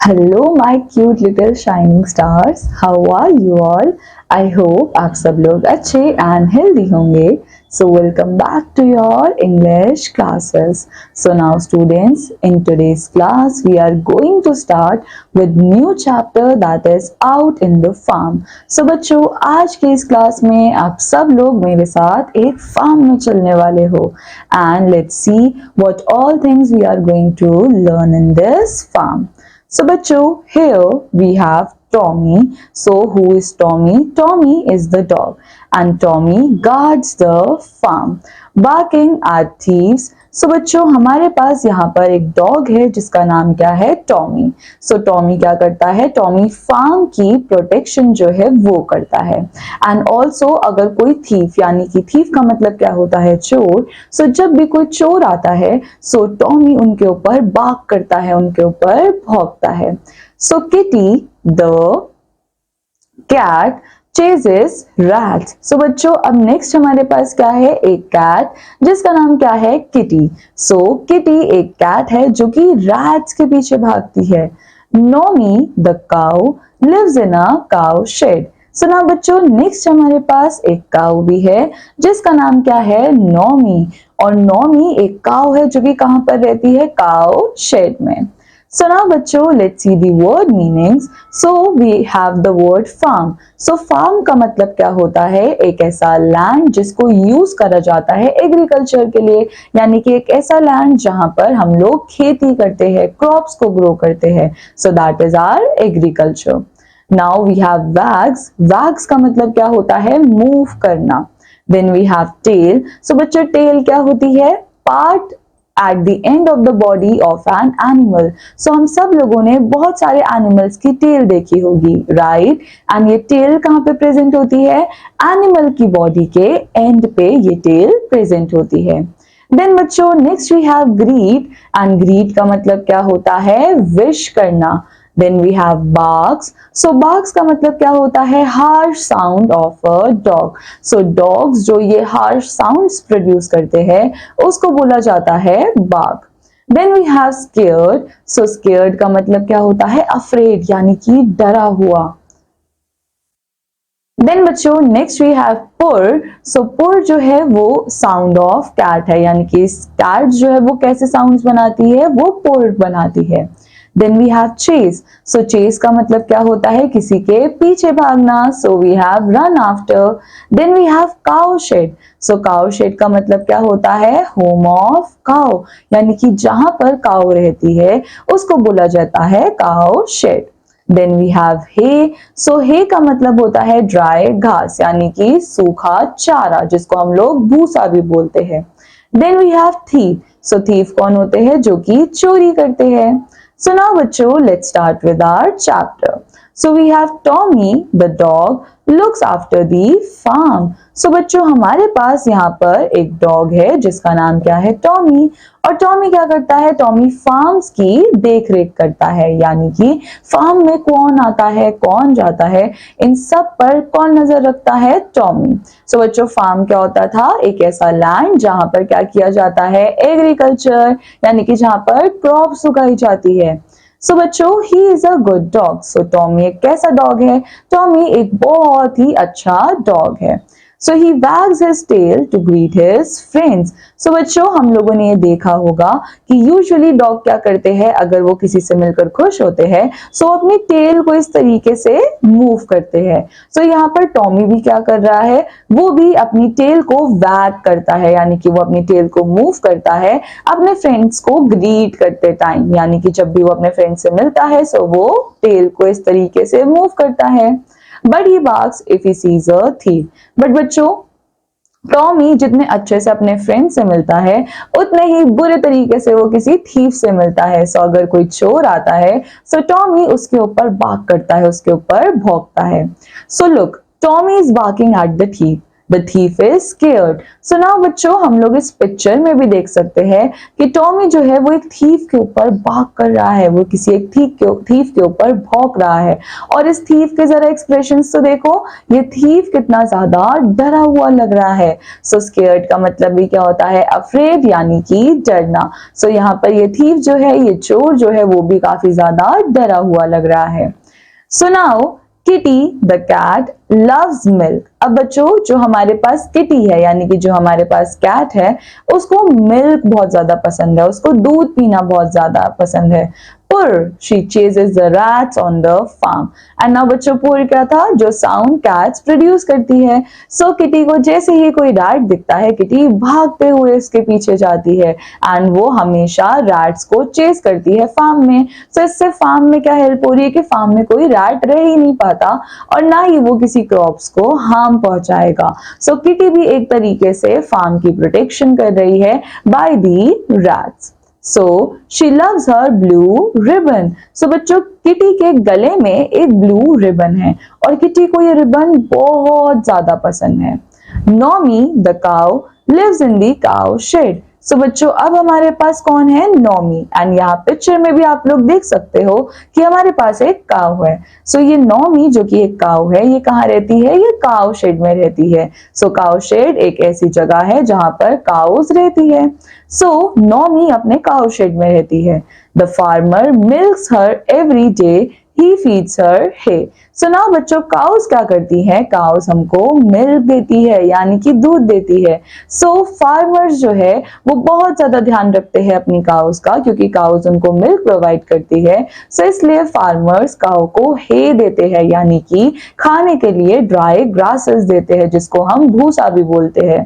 Hello my cute little shining stars, how are you all. I hope आप सब लोग अच्छे एंड हेल्दी होंगे। So welcome back to your English classes. So now students, in today's class we are going to start with new chapter that is out in the farm. So बच्चों, आज के इस class में आप सब लोग मेरे साथ एक फार्म में चलने वाले हो and let's see what all things we are going to learn in this farm. So बच्चों, here we have Tommy. So who is Tommy? Tommy is the dog and Tommy guards the farm. Barking at thieves. So बच्चों, हमारे पास यहाँ पर एक dog है जिसका नाम क्या है? टॉमी. सो टॉमी क्या करता है? टॉमी फार्म की प्रोटेक्शन जो है वो करता है. एंड ऑल्सो अगर कोई थीफ, यानी कि थीफ का मतलब क्या होता है? चोर. सो जब भी कोई चोर आता है, सो टॉमी उनके ऊपर बार्क करता है, उनके ऊपर भौंकता है. So Kitty the cat chases rats. So बच्चों, अब नेक्स्ट हमारे पास क्या है? एक कैट जिसका नाम क्या है? किटी. सो किटी एक कैट है जो कि रैट्स के पीछे भागती है. Nomi the cow lives in a cow shed. So ना बच्चों, नेक्स्ट हमारे पास एक काउ भी है जिसका नाम क्या है? नोमी. और नोमी एक काउ है जो कि कहां पर रहती है? काउ शेड में. So now बच्चों, let's see the word meanings. So we have the word farm. So farm का मतलब क्या होता है? एक ऐसा लैंड जिसको यूज करा जाता है एग्रीकल्चर के लिए, यानी कि एक ऐसा लैंड जहां पर हम लोग खेती करते हैं, क्रॉप्स को ग्रो करते हैं. So that is our agriculture. Now we have wags. Wags का मतलब क्या होता है? मूव करना. Then we have tail. So बच्चों, tail क्या होती है? Part at the end of the body of an animal. So हम सब लोगों ने बहुत सारे एनिमल्स की टेल देखी होगी, राइट? एंड ये टेल कहाँ पे प्रेजेंट होती है? एनिमल की बॉडी के एंड पे ये टेल प्रेजेंट होती है. देन बच्चों, next we have greet. And greet का मतलब क्या होता है? विश करना. Then we have barks. So barks का मतलब क्या होता है? Harsh sound of a dog. So dogs जो ये harsh sounds produce करते हैं उसको बोला जाता है bark. Then we have scared. So scared का मतलब क्या होता है? Afraid, यानी कि डरा हुआ. देन बच्चों, नेक्स्ट वी हैव पुर. सो पुर जो है वो साउंड ऑफ कैट है, यानी कि कैट जो है वो कैसे साउंड्स बनाती है? वो पुर बनाती है. Then we have chase. So chase का मतलब क्या होता है? किसी के पीछे भागना. So we have run after. Then we have cow shed. So cow shed का मतलब क्या होता है? होम ऑफ काउ, यानी कि जहां पर काउ रहती है उसको बोला जाता है cow shed. Then we have hay. So hay का मतलब होता है ड्राई घास, यानी कि सूखा चारा, जिसको हम लोग भूसा भी बोलते हैं. Then we have thief. So thief कौन होते हैं? जो कि चोरी करते हैं. सो नाउ बच्चों, let's start with our chapter. So we have Tommy the dog looks after the farm. So बच्चों, हमारे पास यहाँ पर एक डॉग है जिसका नाम क्या है? टॉमी. और टॉमी क्या करता है? टॉमी फार्म्स की देख रेख करता है, यानी कि फार्म में कौन आता है, कौन जाता है, इन सब पर कौन नजर रखता है? टॉमी. सो बच्चों, फार्म क्या होता था? एक ऐसा लैंड जहां पर क्या किया जाता है? एग्रीकल्चर, यानी कि जहां पर क्रॉप्स उगाई जाती है. सो बच्चों, he is a good dog. So Tommy एक कैसा डॉग है? टॉमी एक बहुत ही अच्छा डॉग है. So he wags his tail to greet his friends. So बच्चों, हम लोगों ने ये देखा होगा कि यूजुअली डॉग क्या करते हैं? अगर वो किसी से मिलकर खुश होते हैं, सो अपनी टेल को इस तरीके से मूव करते हैं. सो यहाँ पर टॉमी भी क्या कर रहा है? वो भी अपनी टेल को वैग करता है, यानी कि वो अपनी टेल को मूव करता है अपने फ्रेंड्स को ग्रीट करते टाइम, यानी कि जब भी वो अपने फ्रेंड से मिलता है, सो वो टेल को इस तरीके से मूव करता है. But he barks if he sees a thief. But बच्चों, टॉमी जितने अच्छे से अपने फ्रेंड से मिलता है उतने ही बुरे तरीके से वो किसी थीफ से मिलता है. सो अगर कोई चोर आता है, सो टॉमी उसके ऊपर बार्क करता है, उसके ऊपर भौंकता है. So look, Tommy is barking at the thief. The thief is scared. So now बच्चों हम लोग इस पिक्चर में भी देख सकते हैं कि टॉमी जो है वो एक थीफ के ऊपर भाग कर रहा है, वो किसी एक थीफ के ऊपर भौंक रहा है। और इस थीफ के जरा एक्सप्रेशंस तो देखो, ये थीफ कितना ज्यादा डरा हुआ लग रहा है। सो स्केयर्ड का मतलब भी क्या होता है, अफ्रेड यानी कि डरना। सो यहाँ पर ये थीफ जो है, ये चोर जो है वो भी काफी ज्यादा डरा हुआ लग रहा है। So now kitty the cat loves milk. अब बच्चों जो हमारे पास किटी है यानी कि जो हमारे पास कैट है, उसको मिल्क बहुत ज्यादा पसंद है, उसको दूध पीना बहुत ज्यादा पसंद है। पुर she chases the rats on the farm। And now बच्चों पुर क्या था, जो साउंड कैट्स प्रोड्यूस करती है। सो किटी को जैसे ही कोई रैट दिखता है, किटी भागते हुए उसके पीछे जाती है एंड वो हमेशा रैट्स को चेस करती है फार्म में। सो इससे फार्म में क्या हेल्प हो रही है कि फार्म में कोई रैट रह ही नहीं पाता और ना ही वो किसी क्रॉप्स को हार्म पहुंचाएगा। सो किटी भी एक तरीके से फार्म की प्रोटेक्शन कर रही है by the rats. So she loves her blue ribbon। So बच्चों किटी के गले में एक ब्लू रिबन है और किटी को ये रिबन बहुत ज्यादा पसंद है। Nomi the cow lives in the cow shed. So बच्चों अब हमारे पास कौन है, नॉमी। एंड यहाँ पिक्चर में भी आप लोग देख सकते हो कि हमारे पास एक काउ है। सो ये नॉमी जो कि एक काउ है, ये कहाँ रहती है, ये काउ शेड में रहती है। सो काउ शेड एक ऐसी जगह है जहां पर काउस रहती है। सो नॉमी अपने काउ शेड में रहती है। The farmer milks her every day, he feeds her hay. So now बच्चों काउस क्या करती है, काउस हमको मिल्क देती है यानी कि दूध देती है। सो फार्मर्स जो है वो बहुत ज्यादा ध्यान रखते हैं अपनी काउस का, क्योंकि काउस उनको मिल्क प्रोवाइड करती है। सो इसलिए फार्मर्स काउ को हे देते हैं यानी कि खाने के लिए ड्राई ग्रासेस देते हैं, जिसको हम भूसा भी बोलते हैं।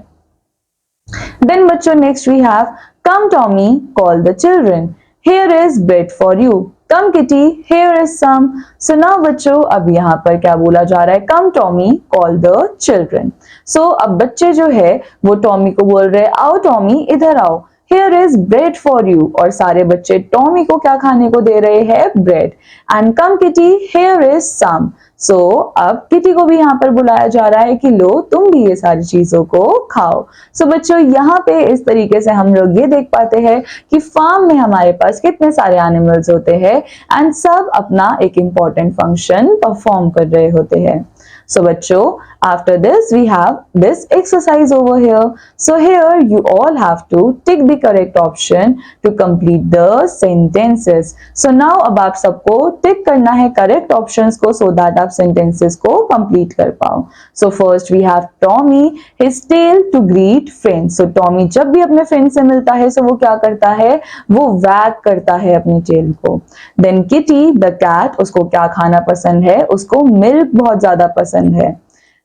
Then बच्चों next we have come Tommy call the children, here is bread for you, come Kitty here is some। so now बच्चों अब यहाँ पर क्या बोला जा रहा है, come Tommy call the children। so अब बच्चे जो है वो टॉमी को बोल रहे हैं आओ टॉमी इधर आओ, here is bread for you। और सारे बच्चे टॉमी को क्या खाने को दे रहे हैं, bread. and come Kitty here is some। सो अब किटी को भी यहाँ पर बुलाया जा रहा है कि लो तुम भी ये सारी चीजों को खाओ। सो बच्चों यहाँ पे इस तरीके से हम लोग ये देख पाते हैं कि फार्म में हमारे पास कितने सारे एनिमल्स होते हैं एंड सब अपना एक इम्पोर्टेंट फंक्शन परफॉर्म कर रहे होते हैं। So बच्चों after this we have this exercise over here। So here you all have to tick the correct option to complete the sentences। So now अब आप सबको tick करना है correct options को so that आप sentences को complete कर पाओ। So first we have Tommy his tail to greet friends। So Tommy जब भी अपने friend से मिलता है so वो क्या करता है, वो wag करता है अपनी tail को। Then Kitty the cat उसको क्या खाना पसंद है, उसको milk बहुत ज्यादा पसंद है।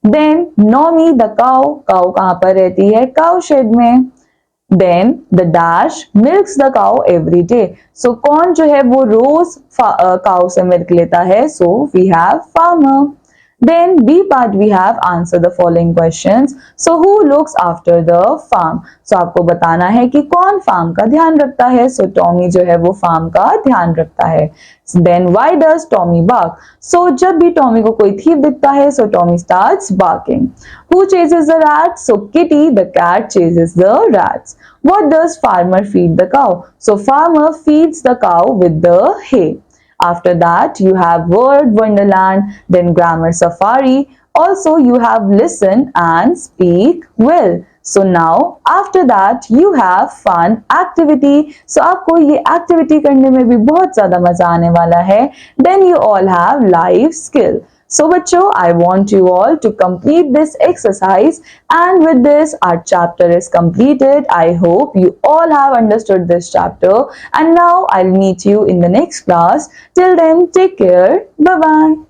Then Nomi the cow, cow कहाँ पर रहती है, cow shed में। Then the dash milks the cow every day। So कौन जो है वो रोज cow से मिल्क लेता है, so we have farmer। Then B part we have answer the following questions। So who looks after the farm। So आपको बताना है कि कौन फार्म का ध्यान रखता है। So टॉमी जो है वो फार्म का ध्यान रखता है। Then why does Tommy bark। So जब भी टॉमी को कोई thief दिखता है so Tommy starts barking। Who chases the rats। So Kitty the cat chases the rats। What does farmer feed the cow। So farmer feeds the cow with the hay। After that you have word wonderland, then grammar safari, also you have listen and speak well। So now after that you have fun activity। So आपको ये activity करने में भी बहुत ज्यादा मजा आने वाला है। Then you all have life skill। So बच्चों I want you all to complete this exercise and with this our chapter is completed। I hope you all have understood this chapter and now I'll meet you in the next class। Till then take care, bye bye।